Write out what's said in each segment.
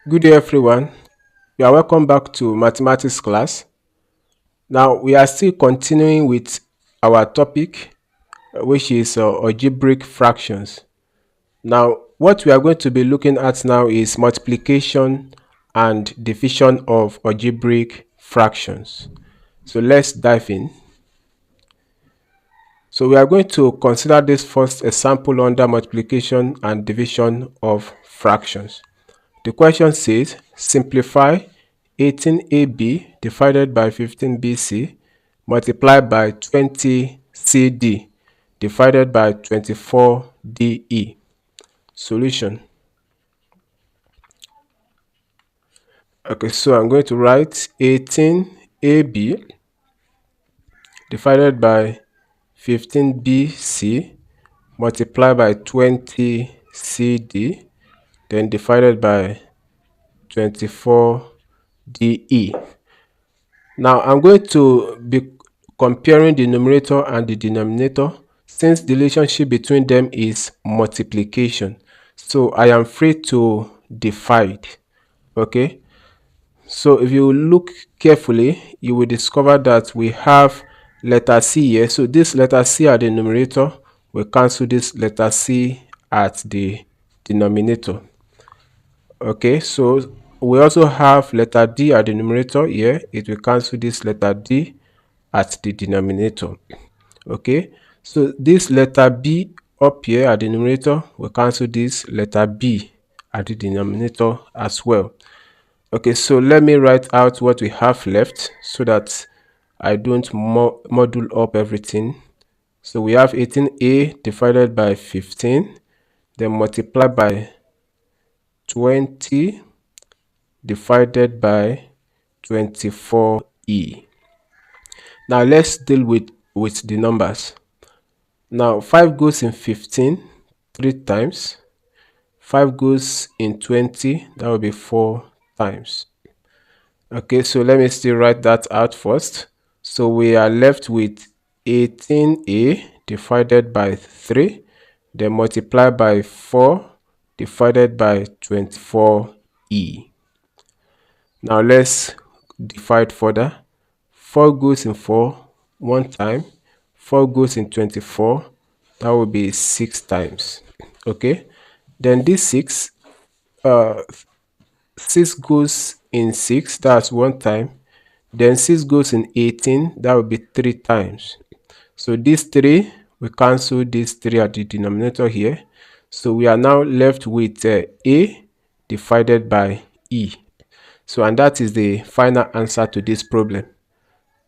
Good day, everyone. You are welcome back to mathematics class. Now, we are still continuing with our topic, which is algebraic fractions. Now, what we are going to be looking at now is multiplication and division of algebraic fractions. So let's dive in. So we are going to consider this first example under multiplication and division of fractions. The question says simplify 18ab divided by 15bc multiplied by 20cd divided by 24de. Solution. Okay, so I'm going to write 18ab divided by 15bc multiplied by 20cd then divided by 24de. Now I'm going to be comparing the numerator and the denominator since the relationship between them is multiplication. So I am free to divide. Okay. So if you look carefully, you will discover that we have letter C here. So this letter C at the numerator will cancel this letter C at the denominator. Okay, so we also have letter D at the numerator here. It will cancel this letter D at the denominator. Okay, so this letter B up here at the numerator will cancel this letter B at the denominator as well. Okay, so let me write out what we have left so that I don't module up everything. So we have 18a divided by 15, then multiply by 20 divided by 24e. Now let's deal with the numbers. Now 5 goes in 15 3 times. 5 goes in 20, that will be 4 times. Okay, so let me still write that out first. So we are left with 18a divided by 3, then multiply by 4 divided by 24e. Now let's divide further. 4 goes in 4 1 time. 4 goes in 24. That will be 6 times. Okay. Then this 6 goes in 6. That's 1 time. Then 6 goes in 18. That will be 3 times. So this 3, we cancel this 3 at the denominator here. So we are now left with a divided by e. So, and that is the final answer to this problem.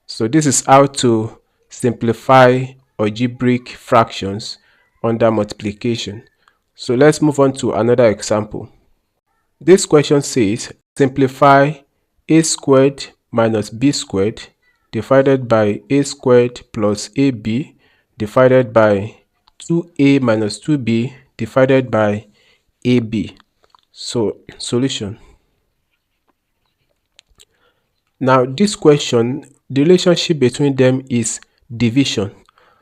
So this is how to simplify algebraic fractions under multiplication. So let's move on to another example. This question says simplify a squared minus b squared divided by a squared plus ab divided by 2a minus 2b divided by ab. So solution. Now this question, the relationship between them is division.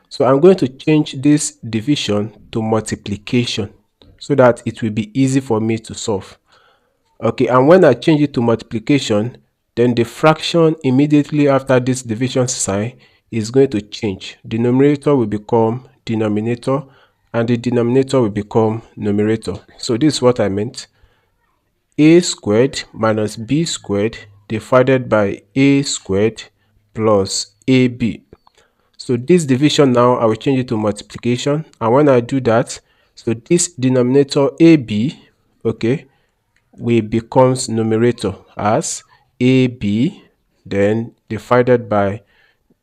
So I'm going to change this division to multiplication so that it will be easy for me to solve. Okay, and when I change it to multiplication, then the fraction immediately after this division sign is going to change. The numerator will become denominator and the denominator will become numerator. So this is what I meant. A squared minus b squared divided by a squared plus ab. So this division now, I will change it to multiplication. And when I do that, so this denominator ab, okay, will becomes numerator as ab, then divided by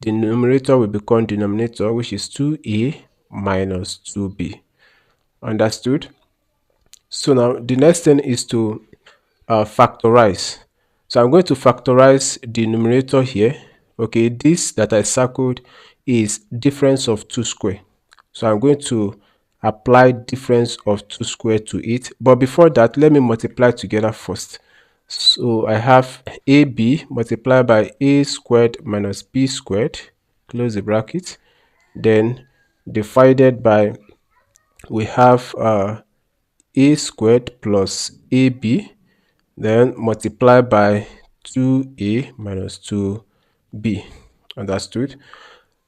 the numerator will become denominator, which is 2a minus 2b. Understood? So now the next thing is to factorize. So I'm going to factorize the numerator here. Okay, this that I circled is difference of 2 square. So I'm going to apply difference of 2 square to it. But before that, let me multiply together first. So I have ab multiplied by a squared minus b squared, close the bracket, then divided by, we have a squared plus ab. then multiply by 2a minus 2b. Understood?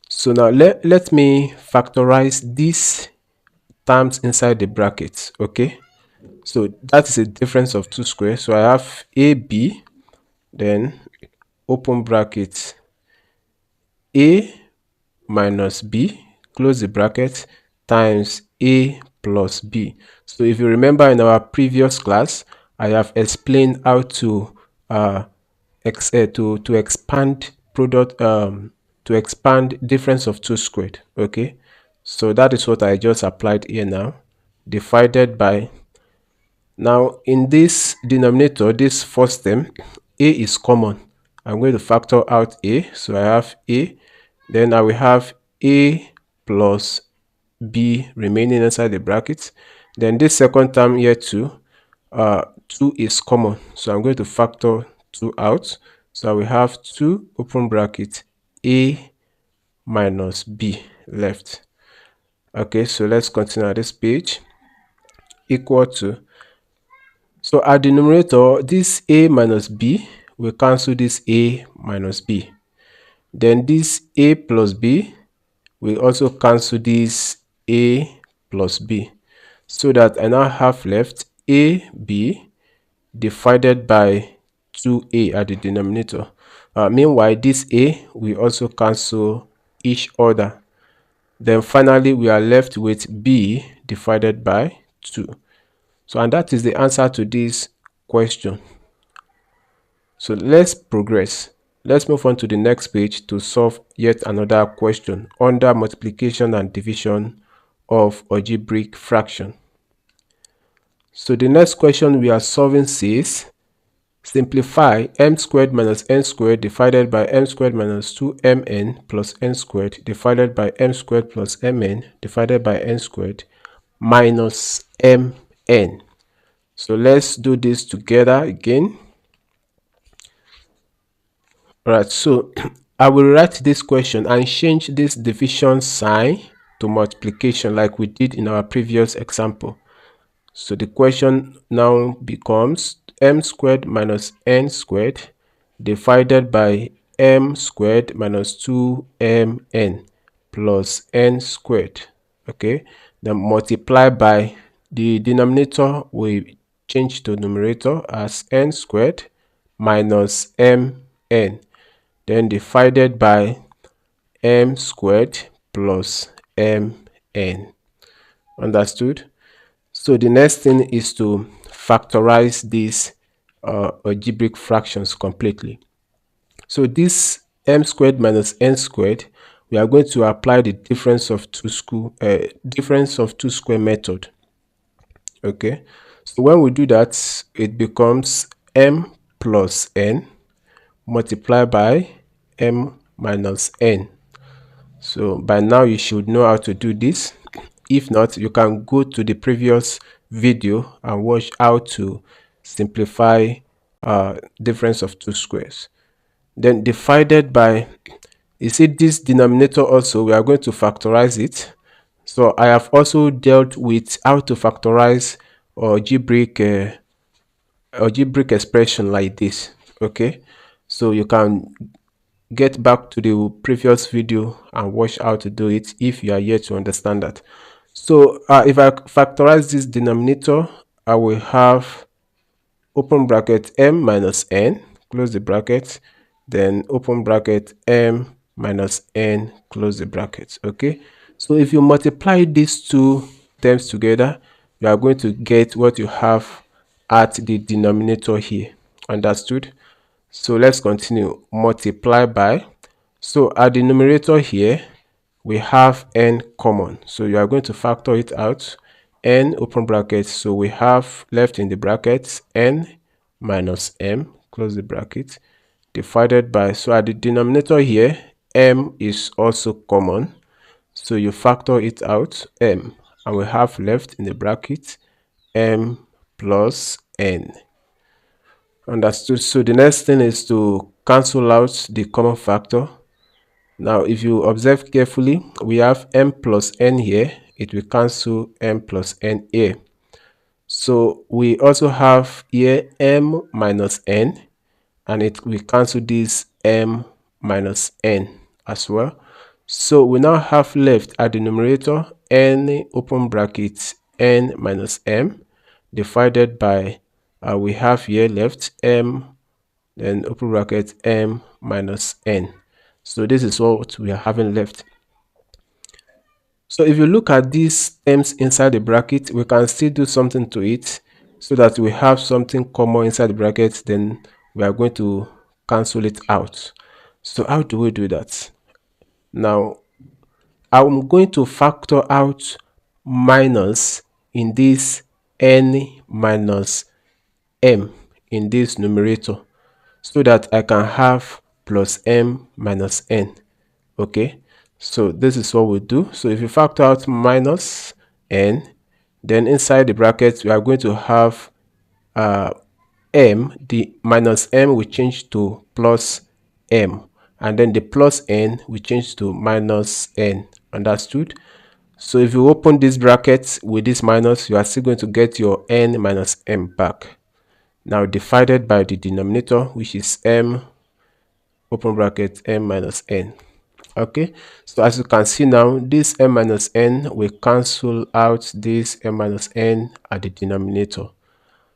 So now let me factorize these terms inside the brackets. Okay, so that is a difference of 2 squares. So I have ab, then open bracket, a minus b, close the bracket, times a plus b. So if you remember in our previous class, I have explained how to to expand product to expand difference of 2 squared. Okay, so that is what I just applied here now, divided by, now in this denominator, this first term, a is common. I'm going to factor out a, so I have a, then I will have a plus b remaining inside the brackets. Then this second term here too, 2 is common, so I'm going to factor 2 out, so I will have 2 open bracket a minus b left. Okay, so let's continue at this page, equal to, so at the numerator, this a minus b will cancel this a minus b, then this a plus b will also cancel this a plus b, so that I now have left ab divided by 2a at the denominator. Meanwhile, this a will also cancel each other. Then finally, we are left with b divided by 2. So, and that is the answer to this question. So let's progress. Let's move on to the next page to solve yet another question under multiplication and division of algebraic fraction. So the next question we are solving says, simplify m squared minus n squared divided by m squared minus 2mn plus n squared divided by m squared plus mn divided by n squared minus mn. So let's do this together again. Alright, so I will write this question and change this division sign to multiplication like we did in our previous example. So the question now becomes m squared minus n squared divided by m squared minus 2mn plus n squared. Okay, then multiply by, the denominator will change to numerator as n squared minus mn, then divided by m squared plus mn. Understood? So the next thing is to factorize these algebraic fractions completely. So this m squared minus n squared, we are going to apply the difference of two square method. Okay, so when we do that, it becomes m plus n multiplied by m minus n. So by now you should know how to do this. If not, you can go to the previous video and watch how to simplify difference of two squares. Then divided by, you see this denominator also, we are going to factorize it. So I have also dealt with how to factorize algebraic expression like this. Okay, so you can get back to the previous video and watch how to do it if you are yet to understand that. So if I factorize this denominator, I will have open bracket m minus n, close the bracket, then open bracket m minus n, close the bracket. Okay, so if you multiply these two terms together, you are going to get what you have at the denominator here. Understood? So let's continue. Multiply by, so at the numerator here we have n common, so you are going to factor it out, n open bracket, so we have left in the brackets n minus m, close the bracket, divided by, so at the denominator here m is also common, so you factor it out, m, and we have left in the bracket m plus n. Understood? So the next thing is to cancel out the common factor. Now if you observe carefully, we have m plus n here, it will cancel m plus n here. So we also have here m minus n, and it will cancel this m minus n as well. So we now have left at the numerator n open bracket n minus m divided by we have here left m, then open bracket m minus n. So this is what we are having left. So if you look at these terms inside the bracket, we can still do something to it so that we have something common inside the bracket, then we are going to cancel it out. So how do we do that? Now, I'm going to factor out minus in this n minus m in this numerator so that I can have plus m minus n. Okay, so this is what we do. So if you factor out minus n, then inside the brackets we are going to have m, the minus m will change to plus m, and then the plus n will change to minus n. Understood? So if you open this bracket with this minus, you are still going to get your n minus m back. Now divided by the denominator, which is m open bracket m minus n. Okay, so as you can see now, this m minus n will cancel out this m minus n at the denominator.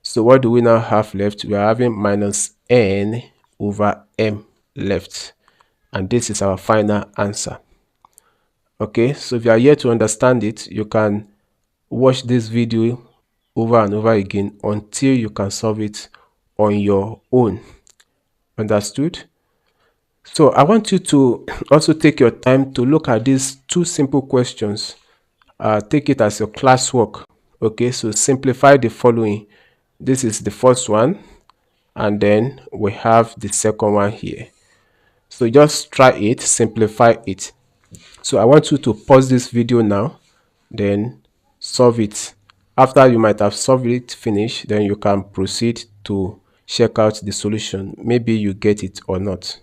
So what do we now have left? We are having minus n over m left, and this is our final answer. Okay, so if you are yet to understand it, you can watch this video over and over again until you can solve it on your own. Understood? So I want you to also take your time to look at these two simple questions. Take it as your classwork. Okay, so simplify the following. This is the first one, and then we have the second one here. So just try it, simplify it. So I want you to pause this video now, then solve it. After you might have solved it, finish, then you can proceed to check out the solution. Maybe you get it or not.